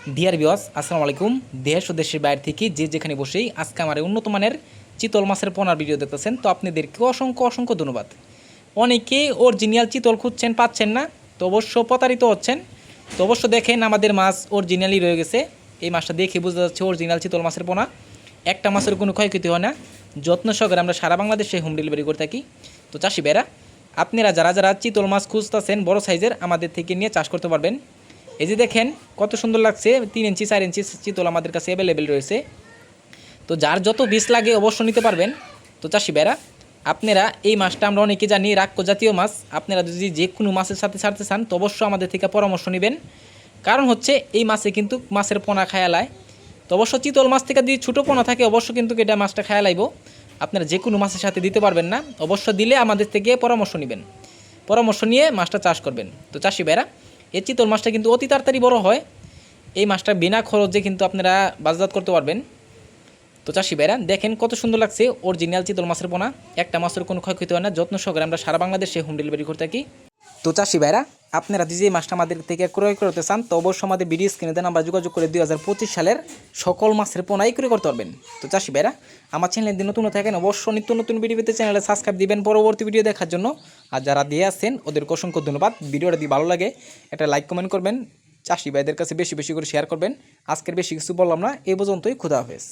Dear viewers, আসসালামু আলাইকুম। দেশ ও দেশের বাইরে থেকে যে যেখানে বসেই আজকে আমার এই উন্নত মানের চিতল মাছের পোনার ভিডিও দেখতেছেন, তো আপনাদেরকে অসংখ্য অসংখ্য ধন্যবাদ। অনেকে অরিজিনাল চিতল খুঁজছেন, পাচ্ছেন না, তো অবশ্য প্রতারিত হচ্ছেন। তো অবশ্য দেখেন আমাদের মাছ অরিজিনালই রয়ে গেছে। এই মাছটা দেখে বোঝা যাচ্ছে অরিজিনাল চিতল মাছের পোনা। একটা মাছের কোনো ক্ষয়ক্ষতি হয় না। যত্ন সহকারে আমরা সারা বাংলাদেশে হোম ডেলিভারি করে থাকি। তো চাষি ভাইরা, আপনারা যারা যারা চিতল মাছ খুঁজতেছেন বড় সাইজের, আমাদের থেকে নিয়ে চাষ করতে পারবেন। এই যে দেখেন কত সুন্দর লাগছে, 3 ইঞ্চি 4 ইঞ্চি চিতল আমাদের কাছে অ্যাভেলেবেল রয়েছে। তো যার যত বীজ লাগে অবশ্য নিতে পারবেন। তো চাষি ভাইরা, আপনারা এই মাছটা আমরা অনেকে জানি রাক্ষ জাতীয় মাছ, আপনারা যদি যে কোনো মাছের সাথে ছাড়তে চান তো অবশ্যই আমাদের থেকে পরামর্শ নেবেন। কারণ হচ্ছে এই মাছে কিন্তু মাছের পোনা খায়ালায়। তো অবশ্য চিতল মাছ থেকে যদি ছোটো পোনা থাকে অবশ্য কিন্তু এটা মাছটা খায়ালাইব। আপনারা যে কোনো মাছের সাথে দিতে পারবেন না, অবশ্য দিলে আমাদের থেকে পরামর্শ নেবেন, পরামর্শ নিয়ে মাছটা চাষ করবেন। তো চাষি ভাইরা, এই চিতল মাছটা কিন্তু অতি তাড়াতাড়ি বড় হয়। এই মাছটা বিনা খরচে কিন্তু আপনারা বাজারজাত করতে পারবেন। তো চাষি ভাইরা দেখেন কত সুন্দর লাগছে অরিজিনাল চিতল মাছের পোনা। একটা মাছের কোনো ক্ষয়ক্ষতি হয় না, যত্ন সহকারে আমরা সারা বাংলাদেশে হোম ডেলিভারি করে থাকি। তো চাষি ভাইরা, আপনারা যদি এই মাছটা আমাদের থেকে ক্রয় করতে চান তো অবশ্যই আমাদের ভিডিও স্ক্রিনে দেন, আমরা যোগাযোগ করে 2025 সালের সকল মাছের পোনাই ক্রয় করতে পারবেন। তো চাষি ভাইরা, আমার চ্যানেলে যদি নতুন থাকেন অবশ্যই নিত্য নতুন ভিডিও পেতে চ্যানেলে সাবস্ক্রাইব দিবেন পরবর্তী ভিডিও দেখার জন্য। আর যারা দিয়ে আসছেন ওদেরকে অসংখ্য ধন্যবাদ। ভিডিওটা যদি ভালো লাগে একটা লাইক কমেন্ট করবেন, চাষি ভাইদের কাছে বেশি বেশি করে শেয়ার করবেন। আজকের বেশি কিছু বললাম না, এই পর্যন্তই। খুদা হাফেজ।